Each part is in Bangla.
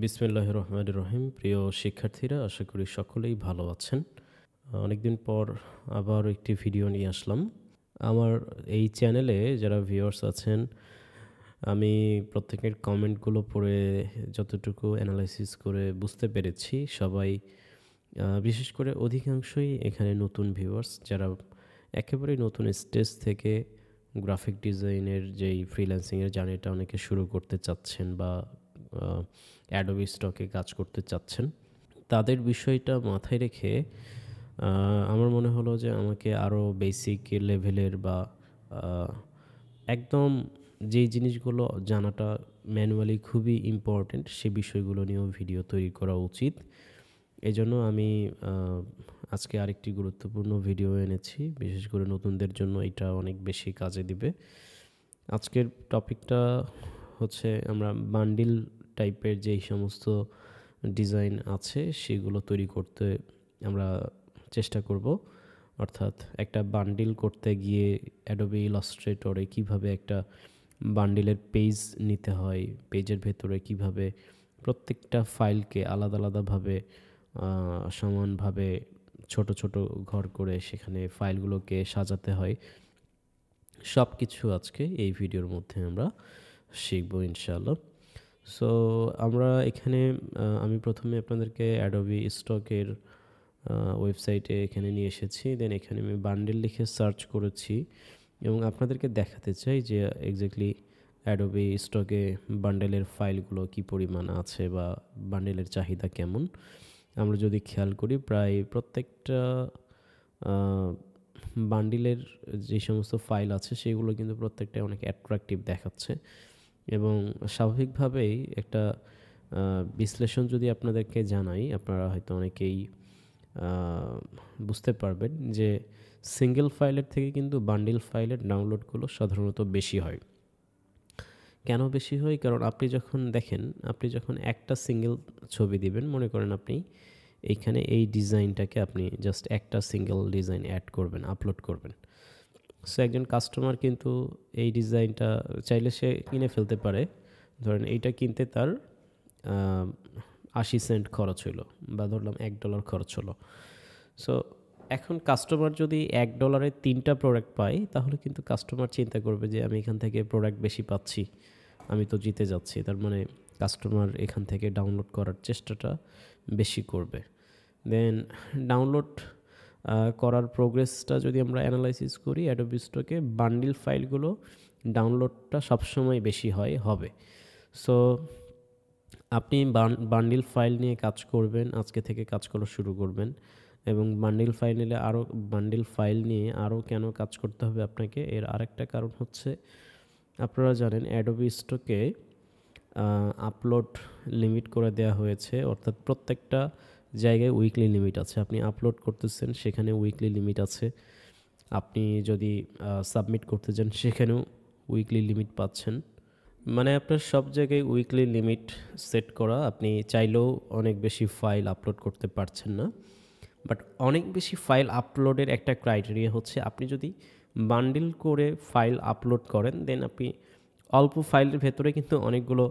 বিসমিল্লাহির রহমানির রহিম। প্রিয় শিক্ষার্থীরা, আশা করি সকলেই ভালো আছেন। অনেকদিন পর আবার একটি ভিডিও নিয়ে আসলাম। আমার এই চ্যানেলে যারা ভিউয়ার্স আছেন, আমি প্রত্যেকের কমেন্টগুলো পড়ে যতটুকু অ্যানালাইসিস করে বুঝতে পেরেছি, সবাই বিশেষ করে অধিকাংশই এখানে নতুন ভিউয়ার্স, যারা একেবারেই নতুন স্টেজ থেকে গ্রাফিক ডিজাইনের যেই ফ্রিল্যান্সিংয়ের জার্নিটা অনেকে শুরু করতে চাচ্ছেন বা অ্যাডোবি স্টকে কাজ করতে চাচ্ছেন, তাদের বিষয়টা মাথায় রেখে আমার মনে হলো যে আমাকে আরও বেসিক লেভেলের বা একদম যেই জিনিসগুলো জানাটা ম্যানুয়ালি খুবই ইম্পর্ট্যান্ট, সে বিষয়গুলো নিয়েও ভিডিও তৈরি করা উচিত। এজন্য আমি আজকে আরেকটি গুরুত্বপূর্ণ ভিডিও এনেছি, বিশেষ করে নতুনদের জন্য এটা অনেক বেশি কাজে দিবে। আজকের টপিকটা হচ্ছে আমরা বান্ডিল টাইপের যেই সমস্ত ডিজাইন আছে সেগুলো তৈরি করতে আমরা চেষ্টা করব। অর্থাৎ একটা বান্ডিল করতে গিয়ে অ্যাডোবি ইলাস্ট্রেটরে কিভাবে একটা বান্ডিলের পেজ নিতে হয়, পেজের ভেতরে কিভাবে প্রত্যেকটা ফাইলকে আলাদা আলাদাভাবে সমানভাবে ছোট ছোট ঘর করে সেখানে ফাইলগুলোকে সাজাতে হয়, সব কিছু আজকে এই ভিডিওর মধ্যে আমরা শিখব ইনশাআল্লাহ। সো আমরা এখানে আমি প্রথমে আপনাদেরকে অ্যাডোবি স্টকের ওয়েবসাইটে এখানে নিয়ে এসেছি। দেন এখানে আমি বান্ডেল লিখে সার্চ করেছি এবং আপনাদেরকে দেখাতে চাই যে এক্স্যাক্টলি অ্যাডোবি স্টকে বান্ডেলের ফাইলগুলো কি পরিমাণ আছে বা বান্ডেলের চাহিদা কেমন। আমরা যদি খেয়াল করি, প্রায় প্রত্যেকটা বান্ডিলের যে সমস্ত ফাইল আছে সেগুলো কিন্তু প্রত্যেকটাই অনেক অ্যাট্রাকটিভ দেখাচ্ছে এবং স্বাভাবিকভাবেই একটা বিশ্লেষণ যদি আপনাদেরকে জানাই, আপনারা হয়তো অনেকেই বুঝতে পারবেন যে সিঙ্গেল ফাইলের থেকে কিন্তু বান্ডিল ফাইলের ডাউনলোডগুলো সাধারণত বেশি হয়। কেন বেশি হয়? কারণ আপনি যখন দেখেন, আপনি যখন একটা সিঙ্গেল ছবি দিবেন, মনে করেন আপনি এইখানে এই ডিজাইনটাকে আপনি জাস্ট একটা সিঙ্গেল ডিজাইন অ্যাড করবেন, আপলোড করবেন। সো একজন কাস্টমার কিন্তু এই ডিজাইনটা চাইলে সে কিনে ফেলতে পারে। ধরেন এইটা কিনতে তার 80 সেন্ট খরচ হইলো বা ধরলাম $1 খরচ হলো। সো এখন কাস্টমার যদি $1 3টা প্রোডাক্ট পায়, তাহলে কিন্তু কাস্টমার চিন্তা করবে যে আমি এখান থেকে প্রোডাক্ট বেশি পাচ্ছি, আমি তো জিতে যাচ্ছি। তার মানে কাস্টমার এখান থেকে ডাউনলোড করার চেষ্টাটা বেশি করবে। দেন ডাউনলোড করার প্রোগ্রেসটা যদি আমরা অ্যানালাইসিস করি, অ্যাডোবি স্টকে বান্ডিল ফাইলগুলো ডাউনলোডটা সবসময় বেশি হবে। সো আপনি বান্ডিল ফাইল নিয়ে কাজ করবেন, আজকে থেকে কাজ করা শুরু করবেন এবং বান্ডিল ফাইল নিয়ে আরও কেন কাজ করতে হবে আপনাকে, এর আরেকটা কারণ হচ্ছে, আপনারা জানেন অ্যাডোবি স্টকে আপলোড লিমিট করে দেওয়া হয়েছে। অর্থাৎ প্রত্যেকটা জায়গায় উইকলি লিমিট আছে। আপনি আপলোড করতেছেন, সেখানে উইকলি লিমিট আছে। আপনি যদি সাবমিট করতে যান, সেখানেও উইকলি লিমিট পাচ্ছেন। মানে আপনার সব জায়গায় উইকলি লিমিট সেট করা। আপনি চাইলেও অনেক বেশি ফাইল আপলোড করতে পারছেন না। বাট অনেক বেশি ফাইল আপলোডের একটা ক্রাইটেরিয়া হচ্ছে, আপনি যদি বান্ডিল করে ফাইল আপলোড করেন, দেন আপনি অল্প ফাইলের ভেতরে কিন্তু অনেকগুলো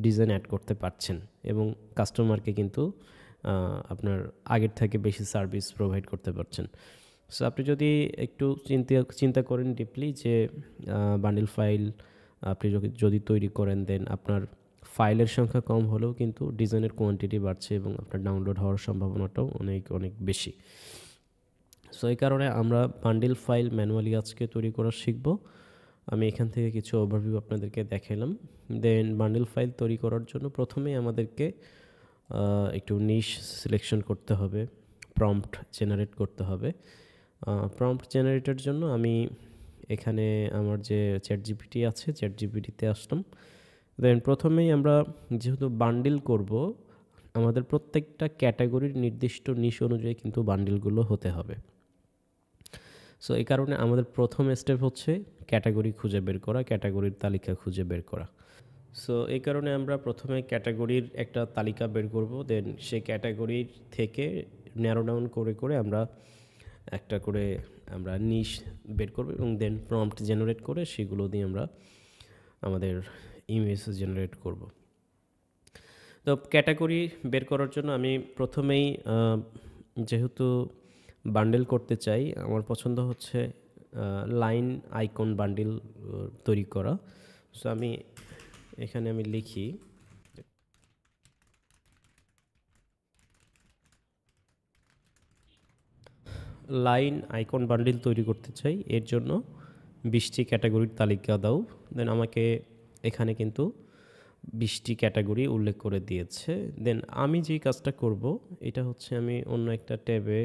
ডিজাইন অ্যাড করতে পারছেন এবং কাস্টমারকে কিন্তু আপনার আগের থেকে বেশি সার্ভিস প্রোভাইড করতে পারছেন। সো আপনি যদি একটু চিন্তা করেন ডিপলি যে বান্ডিল ফাইল আপনি যদি তৈরি করেন, দেন আপনার ফাইলের সংখ্যা কম হলেও কিন্তু ডিজাইনের কোয়ান্টিটি বাড়ছে এবং আপনার ডাউনলোড হওয়ার সম্ভাবনাটাও অনেক অনেক বেশি। সো এই কারণে আমরা বান্ডিল ফাইল ম্যানুয়ালি আজকে তৈরি করা শিখব। আমি এখান থেকে কিছু ওভারভিউ আপনাদেরকে দেখালাম। দেন বান্ডিল ফাইল তৈরি করার জন্য প্রথমেই আমাদেরকে একটু নিশ সিলেকশন করতে হবে, প্রম্পট জেনারেট করতে হবে। প্রম্পট জেনারেটের জন্য আমি এখানে আমার যে চ্যাট জিপিটি আছে, চ্যাট জিপিটিতে আসলাম। দেন প্রথমেই আমরা যেহেতু বান্ডিল করব, আমাদের প্রত্যেকটা ক্যাটাগরির নির্দিষ্ট নিশ অনুযায়ী কিন্তু বান্ডিলগুলো হতে হবে। সো এই কারণে আমাদের প্রথম স্টেপ হচ্ছে ক্যাটাগরি খুঁজে বের করা, ক্যাটাগরির তালিকা খুঁজে বের করা। সো এই কারণে আমরা প্রথমে ক্যাটাগরির একটা তালিকা বের করব। দেন সেই ক্যাটাগরির থেকে ন্যারো ডাউন করে করে আমরা একটা করে নিশ বের করব এবং দেন প্রম্পট জেনারেট করে সেগুলো দিয়ে আমরা আমাদের ইমেজ জেনারেট করব। তো ক্যাটাগরি বের করার জন্য আমি প্রথমেই যেহেতু বান্ডেল করতে চাই, আমার পছন্দ হচ্ছে লাইন আইকন বান্ডিল তৈরি করা। সো আমি এখানে আমি লিখি লাইন আইকন বান্ডিল তৈরি করতে চাই, এর জন্য 20টি ক্যাটাগরির তালিকা দাও। দেন আমাকে এখানে কিন্তু 20টি ক্যাটাগরি উল্লেখ করে দিয়েছে। দেন আমি যেই কাজটা করব, এটা হচ্ছে আমি অন্য একটা ট্যাবে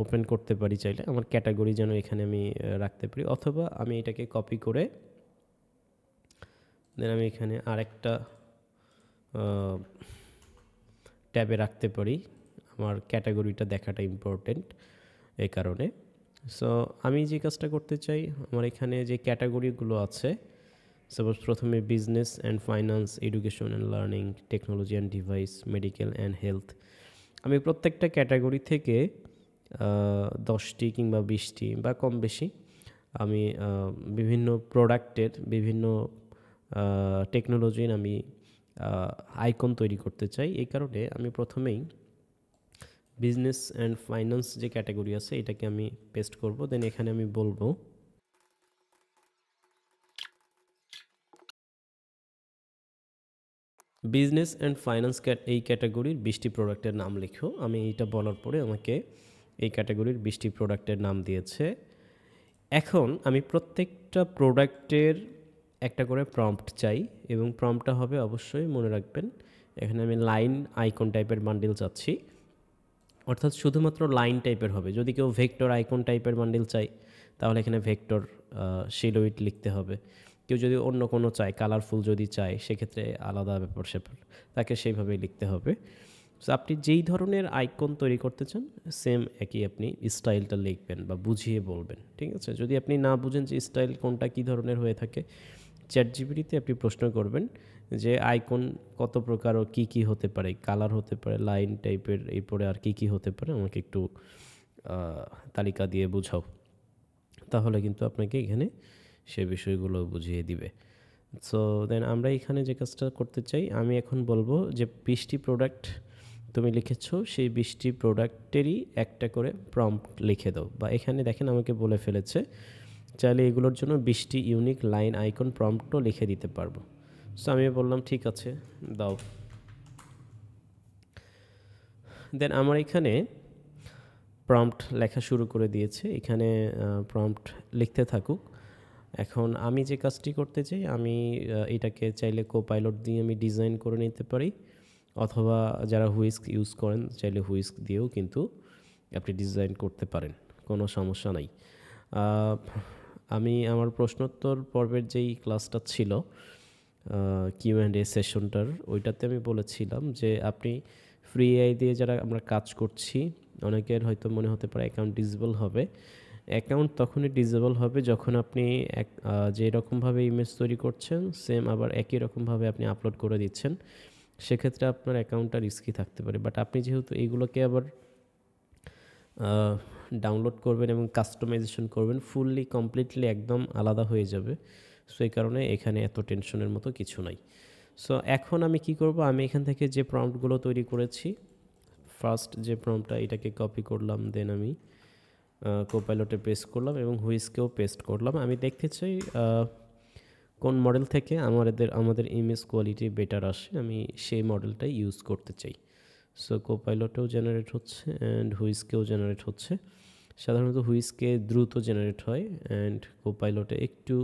ওপেন করতে পারি চাইলে, আমার ক্যাটাগরি যেন এখানে আমি রাখতে পারি, অথবা আমি এটাকে কপি করে দেন আমি এখানে আরেকটা ট্যাবে রাখতে পারি। আমার ক্যাটাগরিটা দেখাটা ইম্পর্টেন্ট এই কারণে। সো আমি যে কাজটা করতে চাই, আমার এখানে যে ক্যাটাগরিগুলো আছে, সাপোজ প্রথমে business and finance, education and learning, technology and device, medical and health, আমি প্রত্যেকটা ক্যাটাগরি থেকে 10টি কিংবা 20টি বা কম বেশি আমি বিভিন্ন প্রোডাক্টের, বিভিন্ন টেকনোলজির আমি আইকন তৈরি করতে চাই। এই কারণে আমি প্রথমেই বিজনেস অ্যান্ড ফাইন্যান্স যে ক্যাটাগরি আছে এটাকে আমি পেস্ট করব। দেন এখানে আমি বলবো বিজনেস অ্যান্ড ফাইন্যান্স এই ক্যাটাগরির 20টি প্রোডাক্টের নাম লিখো। আমি এইটা বলার পরে আমাকে এই ক্যাটাগরির 20টি প্রোডাক্টের নাম দিয়েছে। এখন আমি প্রত্যেকটা প্রোডাক্টের একটা করে প্রম্পট চাই, এবং প্রম্পটটা হবে অবশ্যই মনে রাখবেন, এখানে আমি লাইন আইকন টাইপের বান্ডিল চাচ্ছি, অর্থাৎ শুধুমাত্র লাইন টাইপের হবে। যদি কেউ ভেক্টর আইকন টাইপের বান্ডিল চাই, তাহলে এখানে ভেক্টর শিলোইট লিখতে হবে। কেউ যদি অন্য কোনো চায়, কালারফুল যদি চায়, সেক্ষেত্রে আলাদা ব্যাপার স্যাপার, তাকে সেইভাবেই লিখতে হবে। সো আপনি যেই ধরনের আইকন তৈরি করতে চান, সেম একই আপনি স্টাইলটা লিখবেন বা বুঝিয়ে বলবেন, ঠিক আছে? যদি আপনি না বুঝেন যে স্টাইল কোনটা কী ধরনের হয়ে থাকে, চ্যাটজিপিটিতে আপনি প্রশ্ন করবেন যে আইকন কত প্রকার ও কী কী হতে পারে, কালার হতে পারে, লাইন টাইপের, এরপরে আর কী কী হতে পারে, আমাকে একটু তালিকা দিয়ে বুঝাও। তাহলে কিন্তু আপনাকে এখানে সে বিষয়গুলো বুঝিয়ে দিবে। সো দেন আমরা এখানে যে কাজটা করতে চাই, আমি এখন বলবো যে 20টি প্রোডাক্ট তুমি লিখেছো, সেই 20টি প্রোডাক্টেরই একটা করে প্রম্পট লিখে দাও। বা এখানে দেখেন আমাকে বলে ফেলেছে, চাইলে এগুলোর জন্য 20টি ইউনিক লাইন আইকন প্রম্পটও লিখে দিতে পারবো। সো আমি বললাম ঠিক আছে, দাও। দেন আমার এখানে প্রম্পট লেখা শুরু করে দিয়েছে, এখানে প্রম্পট লিখতে থাকুক। এখন আমি যে কাজটি করতে চাই, আমি এটাকে চাইলে কোপাইলট দিয়ে আমি ডিজাইন করে নিতে পারি, অথবা যারা হুইস্ক ইউজ করেন চাইলে হুইস্ক দিয়েও কিন্তু আপনি ডিজাইন করতে পারেন, কোনো সমস্যা নাই। আমি আমার প্রশ্নোত্তর পর্বের যেই ক্লাসটা ছিল, কিউ&এ সেশনটার, ওইটাতে আমি বলেছিলাম যে আপনি ফ্রি এআই দিয়ে যারা আমরা কাজ করছি, অনেকের হয়তো মনে হতে পারে অ্যাকাউন্ট ডিসেবল হবে। অ্যাকাউন্ট তখনই ডিসেবল হবে যখন আপনি যেরকমভাবে ইমেজ তৈরি করছেন, সেম আবার একই রকমভাবে আপনি আপলোড করে দিচ্ছেন, সেক্ষেত্রে আপনার অ্যাকাউন্টটা রিস্কি থাকতে পারে। বাট আপনি যেহেতু এইগুলোকে আবার ডাউনলোড করবেন এবং কাস্টমাইজেশন করবেন, ফুললি কমপ্লিটলি একদম আলাদা হয়ে যাবে। সো এই কারণে এখানে এত টেনশনের মতো কিছু নাই। সো এখন আমি কি করব, আমি এখান থেকে যে প্রম্পটগুলো তৈরি করেছি, ফার্স্ট যে প্রম্পটটা, এটাকে কপি করলাম, দেন আমি কোপাইলটে পেস্ট করলাম এবং হুইস্কেও পেস্ট করলাম। আমি দেখতে চাই কোন মডেল থেকে আমাদের ইমেজ কোয়ালিটি বেটার আসে, আমি সেই মডেলটাই ইউজ করতে চাই। সো কোপাইলটেও জেনারেট হচ্ছে অ্যান্ড হুইস্কেও জেনারেট হচ্ছে। সাধারণত হুইস্কে দ্রুত জেনারেট হয় অ্যান্ড কোপাইলটে একটু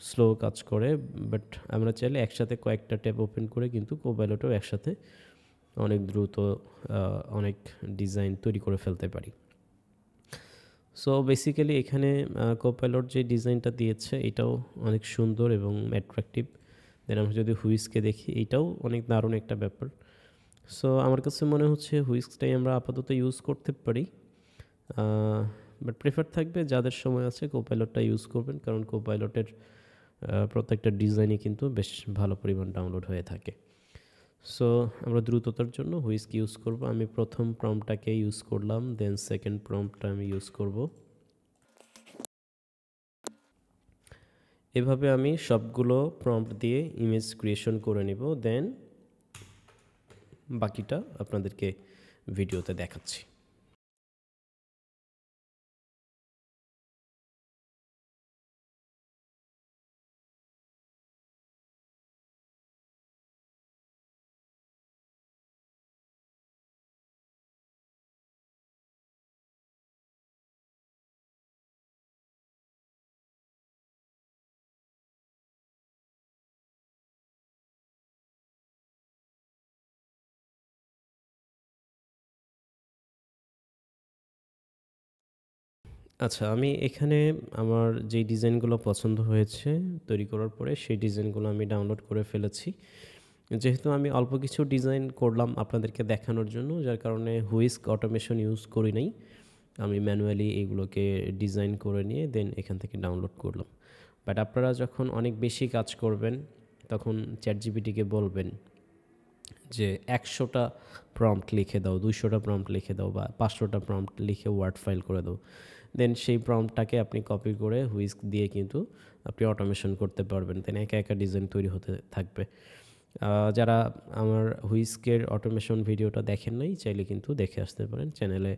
স্লো কাজ করে, বাট আমরা চাইলে একসাথে কয়েকটা ট্যাব ওপেন করে কিন্তু কোপাইলটেও একসাথে অনেক দ্রুত অনেক ডিজাইন তৈরি করে ফেলতে পারি। সো বেসিক্যালি এখানে কোপাইলট যে ডিজাইনটা দিয়েছে এটাও অনেক সুন্দর এবং অ্যাট্রাকটিভ। দেন আমরা যদি হুইস্কে দেখি, এটাও অনেক দারুণ একটা ব্যাপার। সো আমার কাছে মনে হচ্ছে হুইস্কটাই আমরা আপাতত ইউজ করতে পারি, বাট প্রেফার থাকবে যাদের সময় আছে কোপাইলটটা ইউজ করবেন, কারণ কোপাইলটের প্রত্যেকটা ডিজাইনই কিন্তু বেশ ভালো পরিমাণ ডাউনলোড হয়ে থাকে। সো আমরা দ্রুততার জন্য হুইস্ক ইউজ করব। আমি প্রথম প্রম্পটটাকে ইউজ করলাম, দেন সেকেন্ড প্রম্পটটা আমি ইউজ করব। এভাবে আমি সবগুলো প্রম্পট দিয়ে ইমেজ ক্রিয়েশন করে নিব। দেন বাকিটা আপনাদেরকে ভিডিওতে দেখাচ্ছি। আচ্ছা, আমি এখানে আমার যেই ডিজাইনগুলো পছন্দ হয়েছে তৈরি করার পরে সেই ডিজাইনগুলো আমি ডাউনলোড করে ফেলেছি। যেহেতু আমি অল্প কিছু ডিজাইন করলাম আপনাদেরকে দেখানোর জন্য, যার কারণে হুইস্ক অটোমেশন ইউজ করি নাই। আমি ম্যানুয়ালি এগুলোকে ডিজাইন করে নিয়ে দেন এখান থেকে ডাউনলোড করলাম। বাট আপনারা যখন অনেক বেশি কাজ করবেন তখন চ্যাটজিপিটিকে বলবেন যে ১০০টা প্রম্পট লিখে দাও, ২০০টা প্রম্পট লিখে দাও, বা ৫০০টা প্রম্পট লিখে ওয়ার্ড ফাইল করে দাও। দেন সেই প্রম্পটটাকে আপনি কপি করে হুইস্ক দিয়ে কিন্তু আপনি অটোমেশন করতে পারবেন। দেন একা একা ডিজাইন তৈরি হতে থাকবে। যারা আমার হুইস্কের অটোমেশন ভিডিওটা দেখেন নাই চাইলে কিন্তু দেখে আসতে পারেন, চ্যানেলে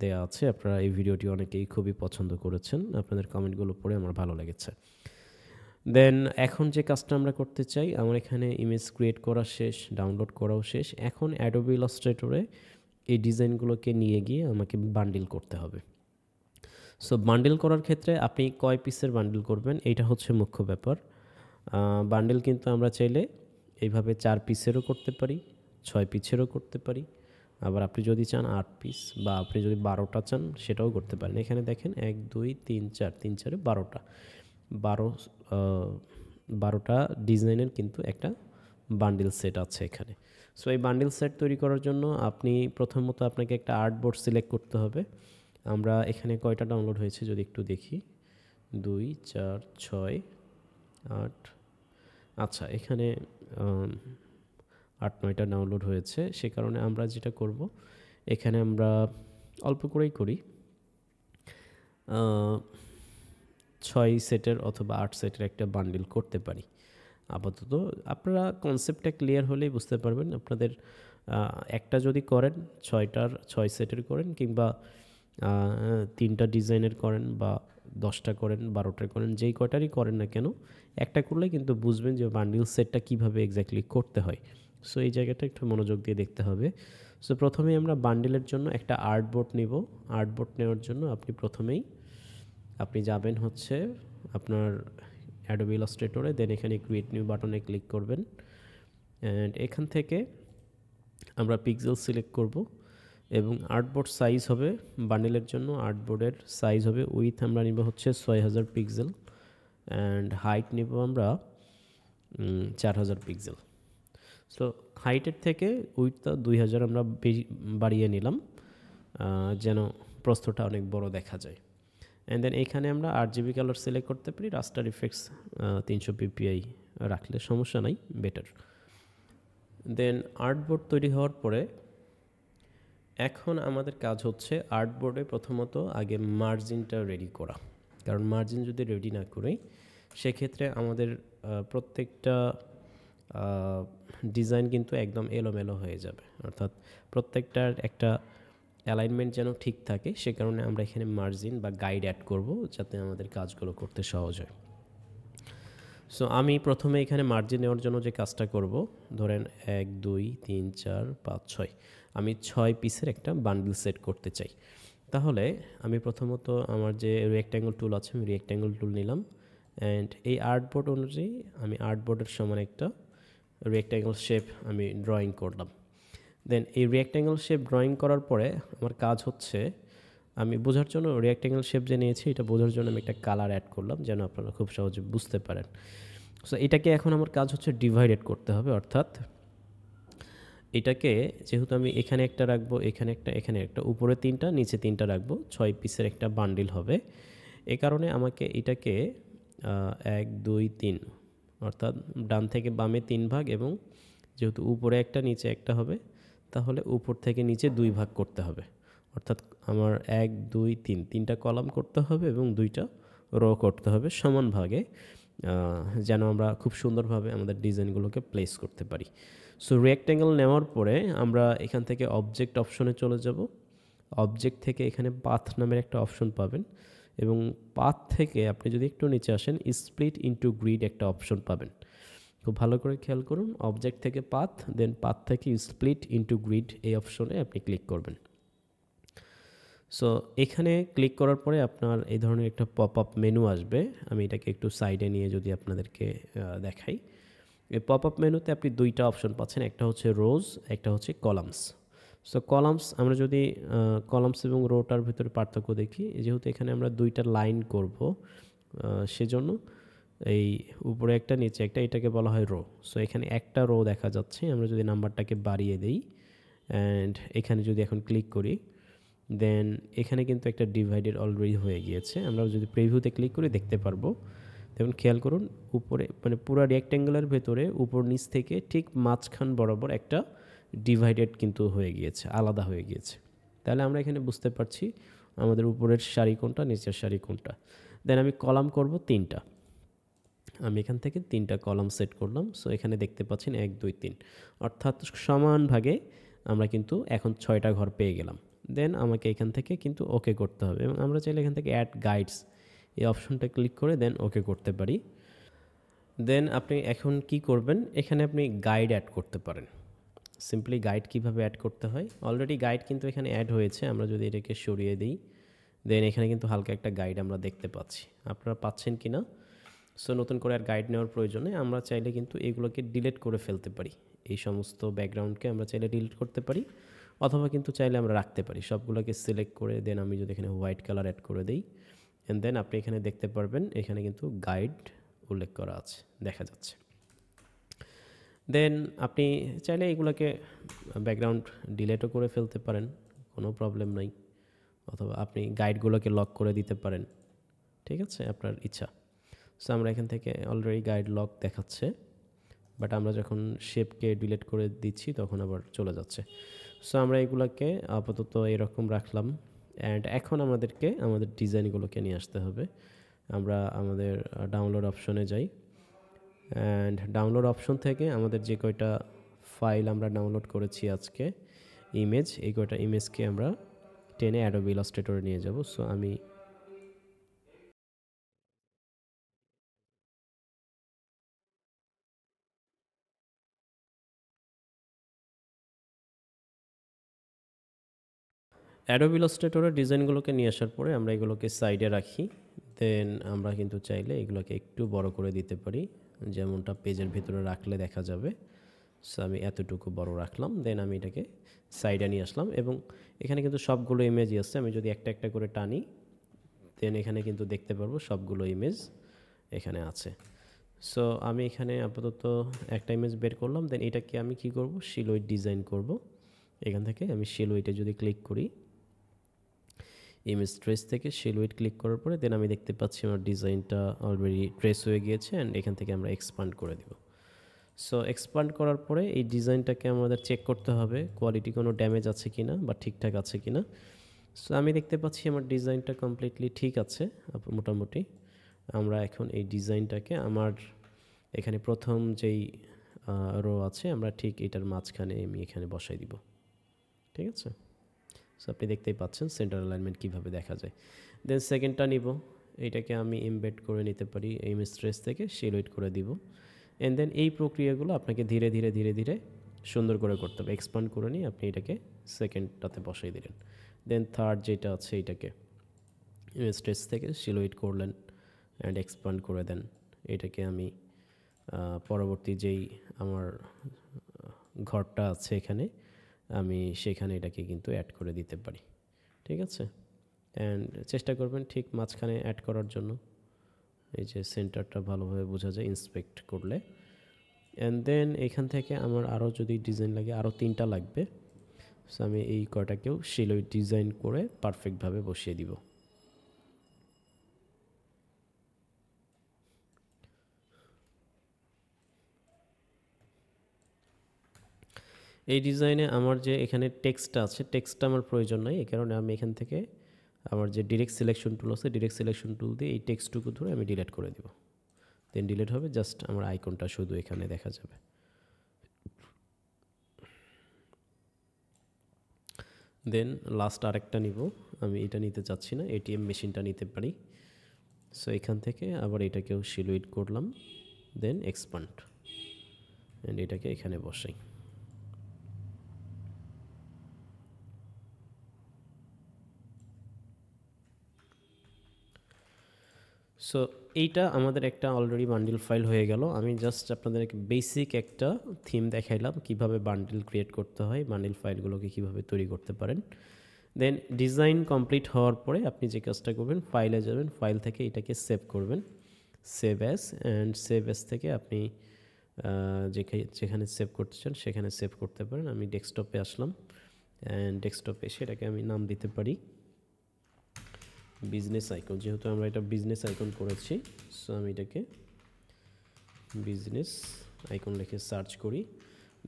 দেয়া আছে। আপনারা এই ভিডিওটি অনেকেই খুবই পছন্দ করেছেন, আপনাদের কমেন্টগুলো পড়ে আমার ভালো লেগেছে। দেন এখন যে কাজটা আমরা করতে চাই, আমার এখানে ইমেজ ক্রিয়েট করা শেষ, ডাউনলোড করাও শেষ। এখন অ্যাডোবি ইলাস্ট্রেটরে এই ডিজাইনগুলোকে নিয়ে গিয়ে আমাকে বান্ডিল করতে হবে। সো বান্ডিল করার ক্ষেত্রে আপনি কয় পিসের বান্ডিল করবেন এইটা হচ্ছে মুখ্য ব্যাপার। বান্ডিল কিন্তু আমরা চাইলে এইভাবে 4 পিসেরও করতে পারি, 6 পিসেরও করতে পারি, আবার আপনি যদি চান 8 পিস বা আপনি যদি 12টা চান সেটাও করতে পারেন। এখানে দেখেন 1 2 3 4, 3 4 12টা, 12টা ডিজাইনের কিন্তু একটা বান্ডিল সেট আছে এখানে। সো এই বান্ডিল সেট তৈরি করার জন্য আপনি প্রথমত আপনাকে একটা আর্টবোর্ড সিলেক্ট করতে হবে। আমরা এখানে কয়টা ডাউনলোড হয়েছে যদি একটু দেখি, 2 4 6 8। আচ্ছা, এখানে 8-9টা ডাউনলোড হয়েছে। সে কারণে আমরা যেটা করব, এখানে আমরা অল্প করেই করি, 6 সেটের অথবা 8 সেটের একটা বান্ডিল করতে পারি আপাতত। আপনারা কনসেপ্টটা ক্লিয়ার হলেই বুঝতে পারবেন। আপনাদের একটা যদি করেন 6 সেটের করেন, কিংবা 3টা ডিজাইনের করেন, বা 10টা করেন, 12টা করেন, যেই কয়টারই করেন না কেন, একটা করলে কিন্তু বুঝবেন যে বান্ডিল সেটটা কীভাবে এক্স্যাক্টলি করতে হয়। সো এই জায়গাটা একটু মনোযোগ দিয়ে দেখতে হবে। সো প্রথমেই আমরা বান্ডিলের জন্য একটা আর্টবোর্ড নিব। আর্টবোর্ড নেওয়ার জন্য আপনি যাবেন হচ্ছে আপনার অ্যাডোবি ইলাস্ট্রেটরে, দেন এখানে ক্রিয়েট নিউ বাটনে ক্লিক করবেন। অ্যান্ড এখান থেকে আমরা পিক্সেল সিলেক্ট করব এবং আর্টবোর্ড সাইজ হবে বান্ডিলের জন্য, আর্টবোর্ডের সাইজ হবে উইথ আমরা নিব হচ্ছে 6000 পিক্সেল, অ্যান্ড হাইট নিব আমরা 4000 পিক্সেল। সো হাইটের থেকে উইথটা 2000 আমরা বাড়িয়ে নিলাম, যেন প্রস্থটা অনেক বড় দেখা যায়। অ্যান্ড দেন এখানে আমরা RGB কালার সিলেক্ট করতে পারি, রাস্টার ইফেক্টস 300 ppi রাখলে সমস্যা নাই, বেটার। দেন আর্টবোর্ড তৈরি হওয়ার পরে এখন আমাদের কাজ হচ্ছে আর্টবোর্ডে প্রথমত আগে মার্জিনটা রেডি করা। কারণ মার্জিন যদি রেডি না করি সেক্ষেত্রে আমাদের প্রত্যেকটা ডিজাইন কিন্তু একদম এলোমেলো হয়ে যাবে, অর্থাৎ প্রত্যেকটার একটা অ্যালাইনমেন্ট যেন ঠিক থাকে। সে কারণে আমরা এখানে মার্জিন বা গাইড অ্যাড করব, যাতে আমাদের কাজগুলো করতে সহজ হয়। সো আমি প্রথমে এখানে মার্জিন নেওয়ার জন্য যে কাজটা করব, ধরেন 1 2 3 4 5 6, আমি 6 পিসের একটা বান্ডিল সেট করতে চাই। তাহলে আমি প্রথমত আমার যে রেক্ট্যাঙ্গল টুল আছে, আমি রেক্ট্যাঙ্গল টুল নিলাম, অ্যান্ড এই আর্টবোর্ড অনুযায়ী আমি আর্টবোর্ডের সমান একটা রেক্ট্যাঙ্গল শেপ আমি ড্রয়িং করলাম। দেন এই রেক্ট্যাঙ্গল শেপ ড্রয়িং করার পরে আমার কাজ হচ্ছে, আমি বোঝার জন্য রেক্ট্যাঙ্গল শেপ যে নিয়েছি এটা বোঝার জন্য আমি একটা কালার অ্যাড করলাম, যেন আপনারা খুব সহজে বুঝতে পারেন। সো এটাকে এখন আমার কাজ হচ্ছে ডিভাইডেড করতে হবে, অর্থাৎ এটাকে যেহেতু আমি এখানে একটা রাখবো, এখানে একটা, উপরে 3টা নিচে 3টা রাখবো, 6 পিসের একটা বান্ডিল হবে। এ কারণে আমাকে এটাকে 1 2 3 অর্থাৎ ডান থেকে বামে 3 ভাগ, এবং যেহেতু উপরে একটা নিচে একটা হবে তাহলে উপর থেকে নিচে 2 ভাগ করতে হবে। অর্থাৎ আমার 1 2 3 3টা কলাম করতে হবে এবং 2টা রো করতে হবে সমান ভাগে, যেন আমরা খুব সুন্দরভাবে আমাদের ডিজাইনগুলোকে প্লেস করতে পারি। সো রেক্ট্যাঙ্গেল নেওয়ার পরে আমরা এখান থেকে অবজেক্ট অপশনে চলে যাব। অবজেক্ট থেকে এখানে পাথ নামের একটা অপশন পাবেন এবং পাথ থেকে আপনি যদি একটু নিচে আসেন স্প্লিট ইনটু গ্রিড একটা অপশন পাবেন। খুব ভালো করে খেয়াল করুন, অবজেক্ট থেকে পাথ, দেন পাথ থেকে স্প্লিট ইনটু গ্রিড এই অপশনে আপনি ক্লিক করবেন। সো এখানে ক্লিক করার পরে আপনার এই ধরনের একটা পপ আপ মেনু আসবে। আমি এটাকে একটু সাইডে নিয়ে যদি আপনাদেরকে দেখাই, এই পপ আপ মেনুতে আপনি দুইটা অপশন পাচ্ছেন, একটা হচ্ছে রোজ, একটা হচ্ছে কলামস। সো কলামস, আমরা যদি কলামস এবং রোটার ভিতরে পার্থক্য দেখি, যেহেতু এখানে আমরা দুইটা লাইন করব সেজন্য এই উপরে একটা নিচে একটা, এটাকে বলা হয় রো। সো এখানে একটা রো দেখা যাচ্ছে, আমরা যদি নাম্বারটাকে বাড়িয়ে দেই অ্যান্ড এখানে যদি এখন ক্লিক করি, দেন এখানে কিন্তু একটা ডিভাইডেড অলরেডি হয়ে গিয়েছে। আমরা যদি প্রিভিউতে ক্লিক করে দেখতে পারবো। দেখুন খেয়াল করুন, উপরে মানে পুরো রেক্ট্যাঙ্গুলার ভেতরে উপর নিচ থেকে ঠিক মাঝখান বরাবর একটা ডিভাইডেড কিন্তু হয়ে গিয়েছে, আলাদা হয়ে গিয়েছে। তাহলে আমরা এখানে বুঝতে পারছি আমাদের উপরের সারি কোনটা, নিচের সারি কোনটা। দেন আমি কলাম করব তিনটা, আমি এখান থেকে তিনটা কলাম সেট করলাম। সো এখানে দেখতে পাচ্ছেন 1 2 3, অর্থাৎ সমান ভাগে আমরা কিন্তু এখন 6টা ঘর পেয়ে গেলাম। দেন আমাকে এখান থেকে কিন্তু ওকে করতে হবে এবং আমরা চাইলে এখান থেকে অ্যাড গাইডস এই অপশনটা ক্লিক করে দেন ওকে করতে পারি। দেন আপনি এখন কি করবেন, এখানে আপনি গাইড অ্যাড করতে পারেন। সিম্পলি গাইড কিভাবে অ্যাড করতে হয়, অলরেডি গাইড কিন্তু এখানে অ্যাড হয়েছে। আমরা যদি এটাকে সরিয়ে দিই, দেন এখানে কিন্তু হালকা একটা গাইড আমরা দেখতে পাচ্ছি, আপনারা পাচ্ছেন কি না। সো নতুন করে আর গাইড নেওয়ার প্রয়োজনে আমরা চাইলে কিন্তু এগুলোকে ডিলিট করে ফেলতে পারি। এই সমস্ত ব্যাকগ্রাউন্ডকে আমরা চাইলে ডিলিট করতে পারি, অথবা কিন্তু চাইলে আমরা রাখতে পারি। সবগুলোকে সিলেক্ট করে দেন আমি যদি এখানে হোয়াইট কালার অ্যাড করে দিই, অ্যান্ড দেন আপনি এখানে দেখতে পারবেন এখানে কিন্তু গাইড উল্লেখ করা আছে, দেখা যাচ্ছে। দেন আপনি চাইলে এগুলোকে ব্যাকগ্রাউন্ড ডিলিটও করে ফেলতে পারেন, কোনো প্রবলেম নাই, অথবা আপনি গাইডগুলোকে লক করে দিতে পারেন, ঠিক আছে, আপনার ইচ্ছা। সো আমরা এখান থেকে অলরেডি গাইড লক দেখাচ্ছে, বাট আমরা যখন শেপকে ডিলিট করে দিচ্ছি তখন আবার চলে যাচ্ছে। সো আমরা এগুলোকে আপাতত এরকম রাখলাম। অ্যান্ড এখন আমাদেরকে আমাদের ডিজাইনগুলোকে নিয়ে আসতে হবে। আমরা আমাদের ডাউনলোড অপশনে যাই, অ্যান্ড ডাউনলোড অপশন থেকে আমাদের যে কয়টা ফাইল আমরা ডাউনলোড করেছি আজকে, ইমেজ, এই কয়টা ইমেজকে আমরা টেনে অ্যাডোবি ইলাস্ট্রেটরে নিয়ে যাব। সো আমি অ্যাডোবি ইলাস্ট্রেটরের ডিজাইনগুলোকে নিয়ে আসার পরে আমরা এগুলোকে সাইডে রাখি। দেন আমরা কিন্তু চাইলে এগুলোকে একটু বড় করে দিতে পারি, যেমনটা পেজের ভিতরে রাখলে দেখা যাবে। সো আমি এতটুকু বড় রাখলাম, দেন আমি এটাকে সাইডে নিয়ে আসলাম এবং এখানে কিন্তু সবগুলো ইমেজই আছে। আমি যদি একটা একটা করে টানি, দেন এখানে কিন্তু দেখতে পারবো সবগুলো ইমেজ এখানে আছে। সো আমি এখানে আপাতত একটা ইমেজ বের করলাম, দেন এটাকে আমি কি করব, সিলুয়েট ডিজাইন করব। এখান থেকে আমি সিলুয়েটে যদি ক্লিক করি, ইমেজ ট্রেস থেকে সিলুয়েট ক্লিক করার পরে দেন আমি দেখতে পাচ্ছি আমার ডিজাইনটা অলরেডি ট্রেস হয়ে গিয়েছে, অ্যান্ড এখান থেকে আমরা এক্সপান্ড করে দেব। সো এক্সপান্ড করার পরে এই ডিজাইনটাকে আমাদের চেক করতে হবে কোয়ালিটি কোনো ড্যামেজ আছে কি না বা ঠিকঠাক আছে কি না। সো আমি দেখতে পাচ্ছি আমার ডিজাইনটা কমপ্লিটলি ঠিক আছে মোটামুটি। আমরা এখন এই ডিজাইনটাকে আমার এখানে প্রথম যেই রো আছে আমরা ঠিক এটার মাঝখানে আমি এখানে বসাই দিব, ঠিক আছে। সো আপনি দেখতেই পাচ্ছেন সেন্টার অ্যালাইনমেন্ট কীভাবে দেখা যায়। দেন সেকেন্ডটা নিব, এইটাকে আমি এমবেড করে নিতে পারি, ইমেজ ট্রেস থেকে সিলুয়েট করে দিব। অ্যান্ড দেন এই প্রক্রিয়াগুলো আপনাকে ধীরে ধীরে ধীরে ধীরে সুন্দর করে করতে হবে। এক্সপান্ড করে নিয়ে আপনি এটাকে সেকেন্ডটাতে বসাই দিলেন। দেন থার্ড যেটা আছে এটাকে ইমেজ ট্রেস থেকে সিলুয়েট করলেন অ্যান্ড এক্সপান্ড করে দেন। এটাকে আমি পরবর্তী যেই আমার ঘরটা আছে এখানে আমি সেখানে এটাকে কিন্তু অ্যাড করে দিতে পারি, ঠিক আছে। অ্যান্ড চেষ্টা করবেন ঠিক মাঝখানে অ্যাড করার জন্য, এই যে সেন্টারটা ভালোভাবে বোঝা যায় ইন্সপেক্ট করলে। অ্যান্ড দেন এখান থেকে আমার আরও যদি ডিজাইন লাগে, আরও 3টা লাগবে। সো আমি এই কয়টাকেও সিলুয়েট ডিজাইন করে পারফেক্টভাবে বসিয়ে দিব। এই ডিজাইনে আমার যে এখানে টেক্সটটা আছে, টেক্সটটা আমার প্রয়োজন নাই, এই কারণে আমি এখান থেকে আমার যে ডিরেক্ট সিলেকশন টুল আছে, ডিরেক্ট সিলেকশন টুল দিয়ে এই টেক্সটটুকু ধরে আমি ডিলিট করে দিব। দেন ডিলিট হবে, জাস্ট আমার আইকনটা শুধু এখানে দেখা যাবে। দেন লাস্ট আরেকটা নিব, আমি এটা নিতে চাচ্ছি না, এটিএম মেশিনটা নিতে পারি। সো এখান থেকে আবার এটাকেও সিলুইট করলাম, দেন এক্সপান্ড, অ্যান্ড এটাকে এখানে বসাই। সো এইটা আমাদের একটা অলরেডি বান্ডিল ফাইল হয়ে গেল। আমি জাস্ট আপনাদেরকে বেসিক একটা থিম দেখাইলাম কিভাবে বান্ডিল ক্রিয়েট করতে হয়, বান্ডিল ফাইলগুলোকে কিভাবে তৈরি করতে পারেন। দেন ডিজাইন কমপ্লিট হওয়ার পরে আপনি যে কাজটা করবেন, ফাইলে যাবেন, ফাইল থেকে এটাকে সেভ করবেন, save as, and save as থেকে আপনি যেখানে সেভ করতে চান সেখানে সেভ করতে পারেন। আমি ডেস্কটপে আসলাম, অ্যান্ড ডেস্কটপে এসে এটাকে আমি নাম দিতে পারি বিজনেস আইকন, যেহেতু আমরা এটা বিজনেস আইকন করেছি। সো আমি এটাকে বিজনেস আইকন লিখে সার্চ করি,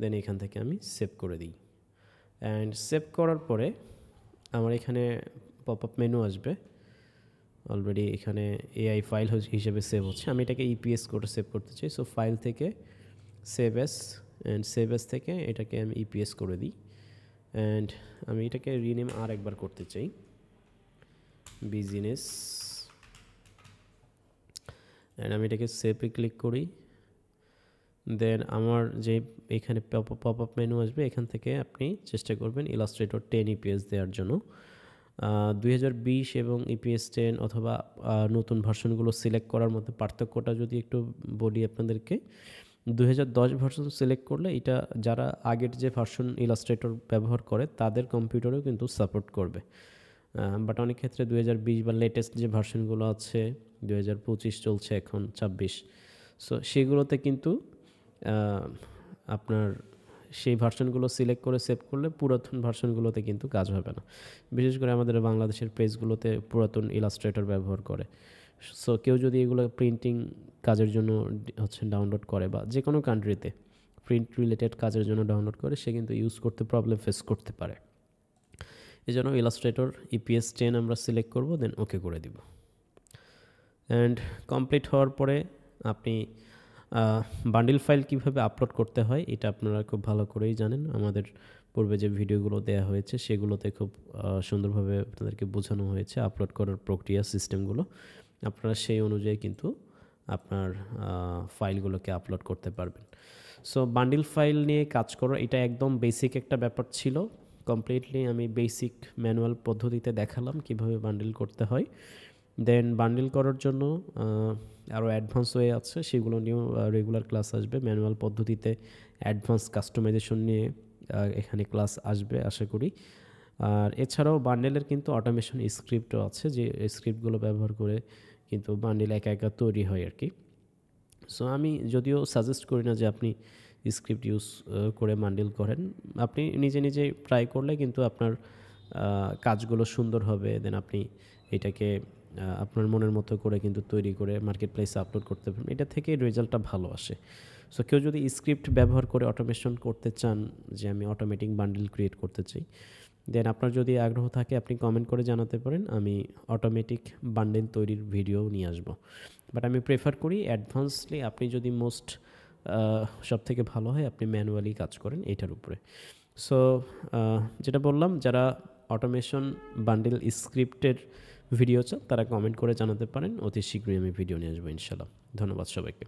দেন এখান থেকে আমি সেভ করে দিই। অ্যান্ড সেভ করার পরে আমার এখানে পপ আপ মেনু আসবে, অলরেডি এখানে এআই ফাইল হিসেবে সেভ হচ্ছে, আমি এটাকে ইপিএস করে সেভ করতে চাই। সো ফাইল থেকে save S, and save S থেকে এটাকে আমি ইপিএস করে দিই, অ্যান্ড আমি এটাকে রিনেম আর একবার করতে চাই বিজনেস, অ্যান্ড আমি এটাকে সেভে ক্লিক করি। দেন আমার যে এখানে পপ আপ মেনু আসবে, এখান থেকে আপনি চেষ্টা করবেন ইলাস্ট্রেটর 10 ইপিএস দেওয়ার জন্য। 2020 এবং ইপিএস 10 অথবা নতুন ভার্সনগুলো সিলেক্ট করার মধ্যে পার্থক্যটা যদি একটু বলি আপনাদেরকে, 2010 ভার্সন সিলেক্ট করলে এটা যারা আগের যে ভার্সন ইলাস্ট্রেটর ব্যবহার করে তাদের কম্পিউটারেও কিন্তু সাপোর্ট করবে, বাট অনেক ক্ষেত্রে 2020 বা লেটেস্ট যে ভার্সনগুলো আছে, 2025 চলছে এখন 26, সো সেগুলোতে কিন্তু আপনার সেই ভার্সনগুলো সিলেক্ট করে সেভ করলে পুরাতন ভার্সনগুলোতে কিন্তু কাজ হবে না। বিশেষ করে আমাদের বাংলাদেশের পেজগুলোতে পুরাতন ইলাস্ট্রেটর ব্যবহার করে। সো কেউ যদি এগুলো প্রিন্টিং কাজের জন্য ডাউনলোড করে, বা যে কোনো কান্ট্রিতে প্রিন্ট রিলেটেড কাজের জন্য ডাউনলোড করে, সে কিন্তু ইউজ করতে প্রবলেম ফেস করতে পারে। এই জন্য ইলাস্ট্রেটর ইপিএস 10 আমরা সিলেক্ট করব, দেন ওকে করে দিব। অ্যান্ড কমপ্লিট হওয়ার পরে আপনি বান্ডিল ফাইল কিভাবে আপলোড করতে হয় এটা আপনারা খুব ভালো করেই জানেন। আমাদের পূর্বে যে ভিডিওগুলো দেওয়া হয়েছে সেগুলোতে খুব সুন্দরভাবে আপনাদেরকে বোঝানো হয়েছে আপলোড করার প্রক্রিয়া, সিস্টেমগুলো। আপনারা সেই অনুযায়ী কিন্তু আপনার ফাইলগুলোকে আপলোড করতে পারবেন। সো বান্ডিল ফাইল নিয়ে কাজ করা এটা একদম বেসিক একটা ব্যাপার ছিল। কমপ্লিটলি আমি বেসিক ম্যানুয়াল পদ্ধতিতে দেখালাম কিভাবে বান্ডিল করতে হয়। দেন বান্ডিল করার জন্য আরও অ্যাডভান্স ওয়ে আছে, সেগুলো নিয়েও রেগুলার ক্লাস আসবে। ম্যানুয়াল পদ্ধতিতে অ্যাডভান্স কাস্টমাইজেশন নিয়ে এখানে ক্লাস আসবে আশা করি। আর এছাড়াও বান্ডেলের কিন্তু অটোমেশন স্ক্রিপ্টও আছে, যে স্ক্রিপ্টগুলো ব্যবহার করে কিন্তু বান্ডেল একা একা তৈরি হয় আর কি। সো আমি যদিও সাজেস্ট করি না যে আপনি স্ক্রিপ্ট ইউজ করে বান্ডেল করেন, আপনি নিজে নিজে ট্রাই করলে কিন্তু আপনার কাজগুলো সুন্দর হবে। দেন আপনি এটাকে আপনার মনের মতো করে কিন্তু তৈরি করে মার্কেট প্লেসে আপলোড করতে পারেন, এটা থেকে রেজাল্টটা ভালো আসে। সো কেউ যদি স্ক্রিপ্ট ব্যবহার করে অটোমেশন করতে চান, যে আমি অটোমেটিক বান্ডেল ক্রিয়েট করতে চাই, দেন আপনার যদি আগ্রহ থাকে আপনি কমেন্ট করে জানাতে পারেন, আমি অটোমেটিক বান্ডেল তৈরির ভিডিও নিয়ে আসবো। বাট আমি প্রেফার করি অ্যাডভান্সলি আপনি যদি সব থেকে ভালো হয় আপনি ম্যানুয়ালি কাজ করেন এটার উপরে। সো যেটা বললাম, যারা অটোমেশন বান্ডেল স্ক্রিপ্টের ভিডিও চান তারা কমেন্ট করে জানাতে পারেন, অতি শীঘ্রই আমি ভিডিও নিয়ে আসবো ইনশাল্লাহ। ধন্যবাদ সবাইকে।